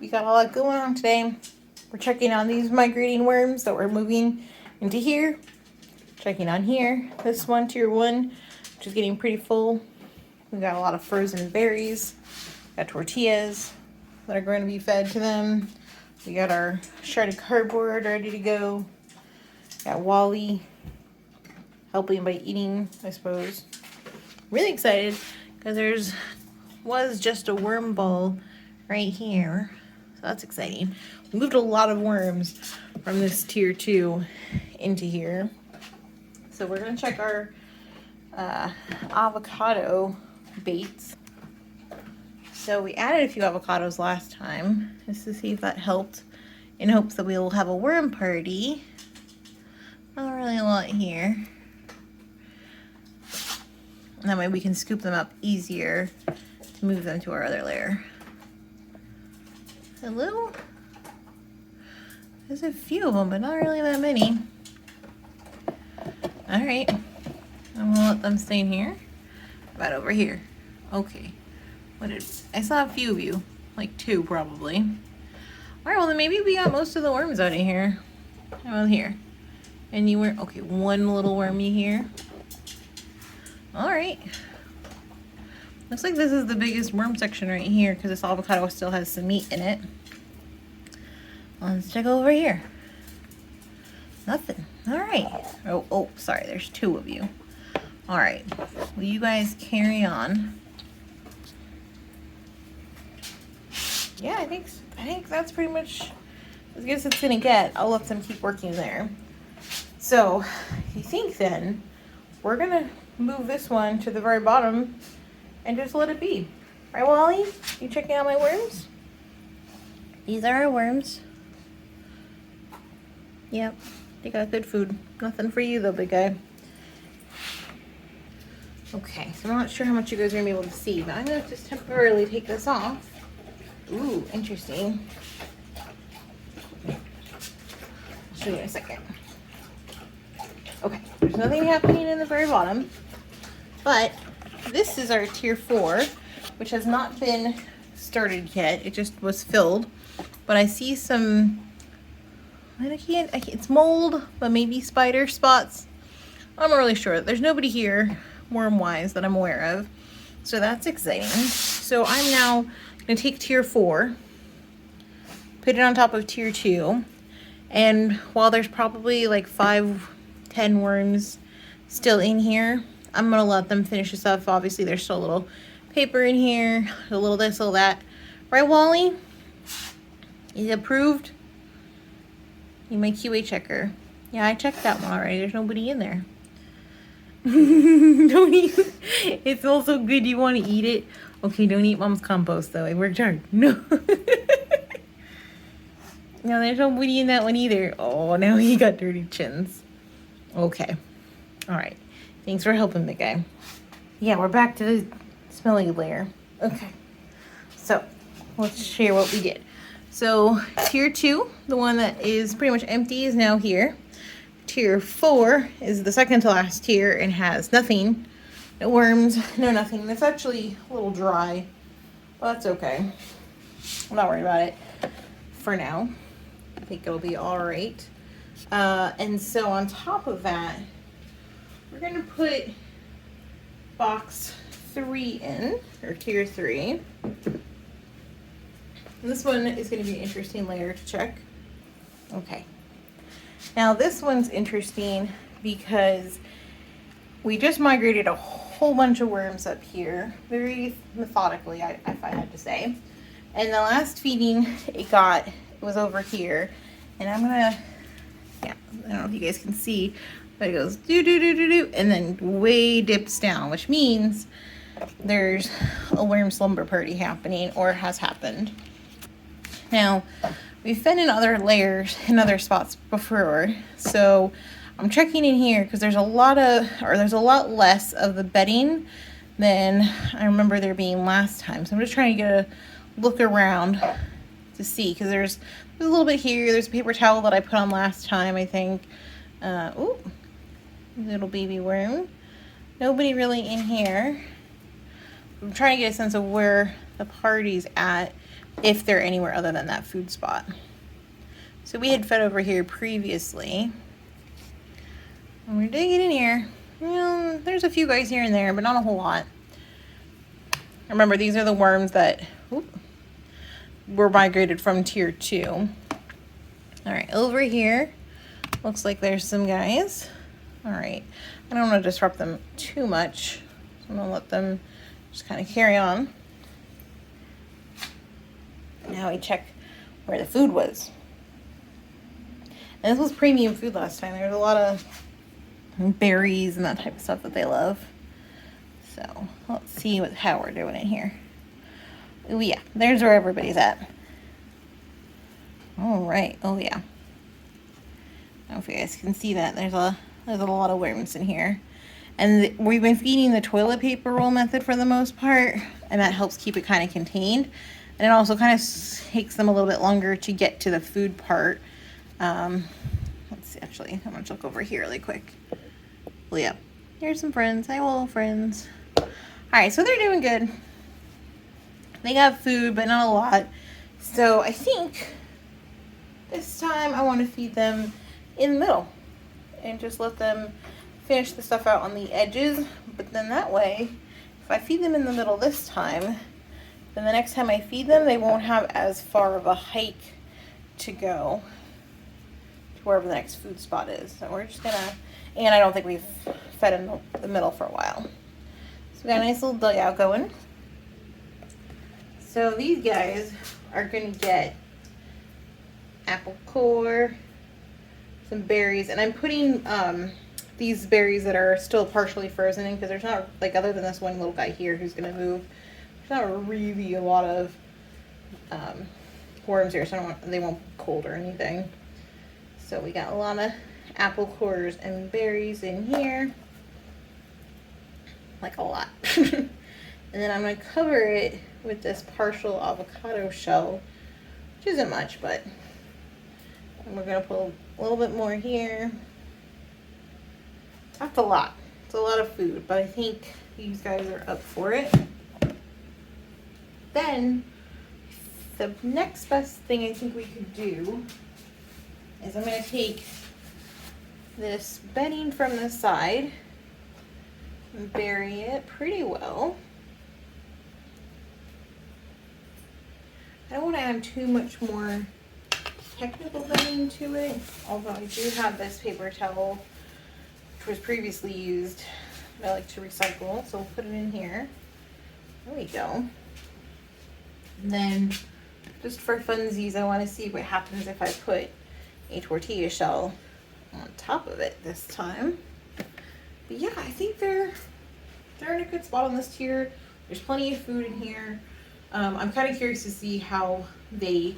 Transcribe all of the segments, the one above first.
we got a lot going on today. We're checking on these migrating worms that we're moving into here. Checking on here. This one, tier 1, which is getting pretty full. We got a lot of frozen berries. Got tortillas that are going to be fed to them. We got our shredded cardboard ready to go. Got Wally helping by eating, I suppose. Really excited because was just a worm ball right here. So that's exciting. We moved a lot of worms from this tier 2 into here. So we're gonna check our avocado baits. So we added a few avocados last time just to see if that helped, in hopes that we will have a worm party. Not really a lot here. And that way we can scoop them up easier to move them to our other layer. Hello? There's a few of them, but not really that many. Alright. I'm gonna let them stay in here. About over here. Okay. I saw a few of you. Like 2 probably. Alright, well then maybe we got most of the worms out of here. How about here? And you were, okay, 1 little wormy here. Alright. Looks like this is the biggest worm section right here because this avocado still has some meat in it. Let's check over here. Nothing. Alright. Oh, sorry, there's 2 of you. Alright. Will you guys carry on? Yeah, I think that's pretty much as good as it's gonna get. I'll let them keep working there. So, I think then we're gonna move this one to the very bottom and just let it be. Right, Wally? You checking out my worms? These are our worms. Yep, they got good food. Nothing for you though, big guy. Okay, so I'm not sure how much you guys are gonna be able to see, but I'm gonna just temporarily take this off. Ooh, interesting. I'll show you in a second. Okay, there's nothing happening in the very bottom, but this is our tier 4, which has not been started yet. It just was filled, but I see some, it's mold, but maybe spider spots. I'm not really sure. There's nobody here, worm-wise, that I'm aware of, so that's exciting. So I'm now gonna take tier 4, put it on top of tier 2, and while there's probably like 5-10 worms still in here, I'm gonna let them finish this up. Obviously there's still a little paper in here, a little this, a little that. Right, Wally? Is it approved? You my QA checker. Yeah, I checked that one already. There's nobody in there. Don't eat. It's also good you want to eat it. Okay, don't eat mom's compost though. I worked hard. No. No, there's nobody in that one either. Oh, now he got dirty chins. Okay. All right. Thanks for helping the guy. Yeah, we're back to the smelly layer. Okay. So, let's share what we did. So, tier 2, the one that is pretty much empty, is now here. Tier 4 is the second to last tier and has nothing. No worms, no nothing. It's actually a little dry, but that's okay. I'm not worried about it for now. I think it'll be all right. And so on top of that, we're going to put box 3 in, or tier 3. And this one is going to be an interesting layer to check. Okay. Now this one's interesting because we just migrated a whole bunch of worms up here, very methodically, if I had to say. And the last feeding it was over here. And I'm gonna, yeah, I don't know if you guys can see, but it goes do, and then way dips down, which means there's a worm slumber party happening, or has happened. Now, we've fed in other layers in other spots before, so I'm checking in here because there's a lot less of the bedding than I remember there being last time. So I'm just trying to get a look around to see, because there's a little bit here. There's a paper towel that I put on last time, I think. Ooh, little baby worm. Nobody really in here. I'm trying to get a sense of where the party's at. if they're anywhere other than that food spot. So we had fed over here previously. And we're digging in here. Well, there's a few guys here and there, but not a whole lot. Remember, these are the worms that were migrated from tier 2. All right, over here, looks like there's some guys. All right, I don't want to disrupt them too much, so I'm gonna let them just kind of carry on. Now we check where the food was. And this was premium food last time. There was a lot of berries and that type of stuff that they love. So let's see how we're doing it here. Oh yeah, there's where everybody's at. All right, oh yeah. I don't know if you guys can see that. There's a lot of worms in here. And we've been feeding the toilet paper roll method for the most part, and that helps keep it kind of contained. And it also kind of takes them a little bit longer to get to the food part. Let's see, actually, I'm gonna look over here really quick. Well, yeah, here's some friends. Hi, little friends. All right, so they're doing good. They got food, but not a lot. So I think this time I want to feed them in the middle and just let them finish the stuff out on the edges. But then that way, if I feed them in the middle this time, then the next time I feed them, they won't have as far of a hike to go to wherever the next food spot is. So we're just gonna, and I don't think we've fed in the middle for a while. So we got a nice little dugout going. So these guys are gonna get apple core, some berries, and I'm putting these berries that are still partially frozen in because there's not, like, other than this one little guy here who's gonna move, there's not really a lot of worms here, so they won't be cold or anything. So we got a lot of apple cores and berries in here, like a lot. And then I'm gonna cover it with this partial avocado shell, which isn't much, but we're gonna put a little bit more here. That's a lot. It's a lot of food, but I think these guys are up for it. Then the next best thing I think we could do is I'm going to take this bedding from the side and bury it pretty well. I don't want to add too much more technical bedding to it, although I do have this paper towel which was previously used that I like to recycle, so we'll put it in here. There we go. And then, just for funsies, I want to see what happens if I put a tortilla shell on top of it this time. But yeah, I think they're in a good spot on this tier. There's plenty of food in here. I'm kind of curious to see how they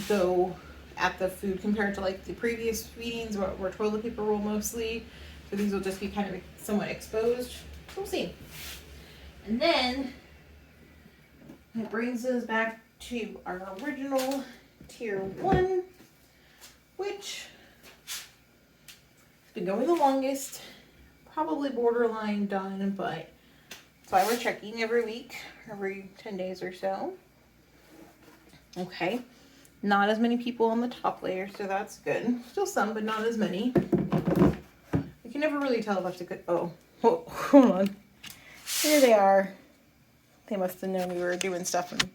go at the food compared to like the previous feedings where toilet paper roll mostly. So these will just be kind of somewhat exposed. We'll see. And then it brings us back to our original tier 1, which has been going the longest, probably borderline done, but that's why we're checking every week, every 10 days or so. Okay, not as many people on the top layer, so that's good. Still some, but not as many. You can never really tell if that's a good, oh, hold on. Here they are. They must have known we were doing stuff. And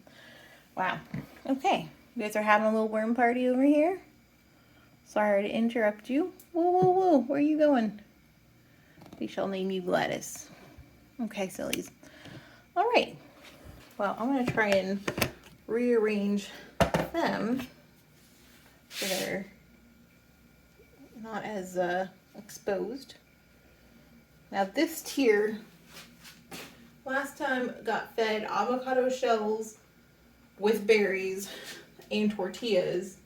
wow. Okay. You guys are having a little worm party over here. Sorry to interrupt you. Whoa, whoa, whoa. Where are you going? We shall name you Gladys. Okay, sillies. All right. Well, I'm going to try and rearrange them so they're not as exposed. Now this tier last time got fed avocado shells with berries and tortillas,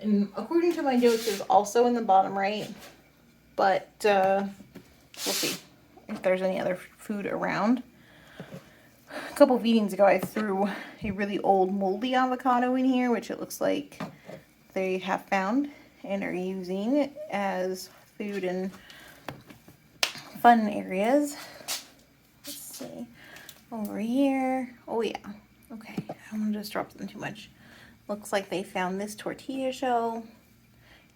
and according to my notes is also in the bottom right, but we'll see if there's any other food around. A couple feedings ago I threw a really old moldy avocado in here, which it looks like they have found and are using as food in fun areas. Let's see. Over here. Oh yeah. Okay. I I'm gonna just drop them too much. Looks like they found this tortilla shell.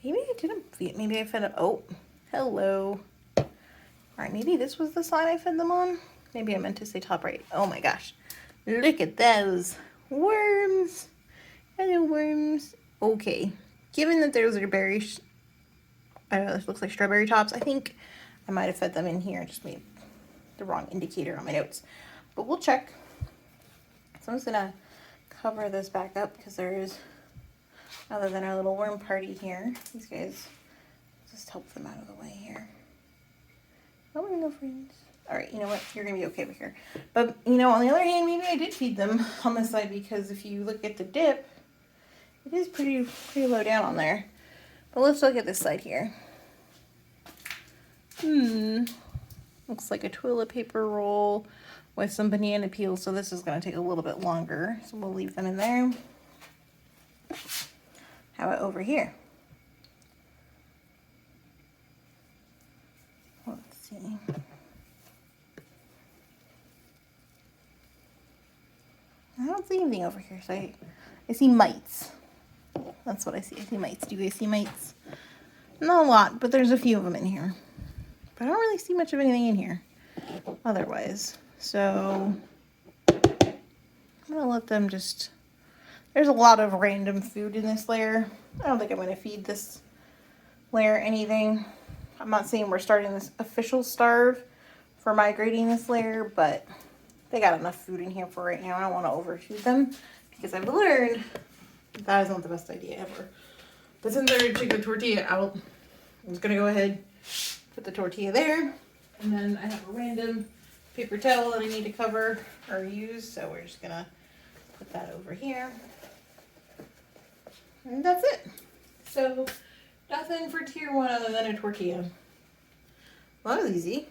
Maybe I didn't feed, maybe I fed them, oh, hello. All right, maybe this was the side I fed them on. Maybe I meant to say top right. Oh my gosh, look at those worms. Hello, worms. Okay, given that those are berries, I don't know, this looks like strawberry tops. I think I might have fed them in here. I just made the wrong indicator on my notes, but we'll check. So I'm just gonna cover this back up because there's, other than our little worm party here, these guys, just help them out of the way here. Oh, no friends. All right, you know what? You're gonna be okay over here. But you know, on the other hand, maybe I did feed them on this side because if you look at the dip, it is pretty low down on there. But let's look at this side here. Looks like a toilet paper roll with some banana peels, so this is going to take a little bit longer. So we'll leave them in there. How about over here? Let's see. I don't see anything over here, so I see mites. That's what I see. I see mites. Do you guys see mites? Not a lot, but there's a few of them in here. But I don't really see much of anything in here otherwise. So I'm gonna let them just, there's a lot of random food in this layer. I don't think I'm gonna feed this layer anything. I'm not saying we're starting this official starve for migrating this layer, but they got enough food in here for right now. I don't want to overfeed them because I've learned that is not the best idea ever. But since I already took the tortilla out, I'm just gonna go ahead, put the tortilla there, and then I have a random paper towel that I need to cover or use, so we're just gonna put that over here. And that's it. So nothing for tier 1 other than a tortilla. Well, that was easy.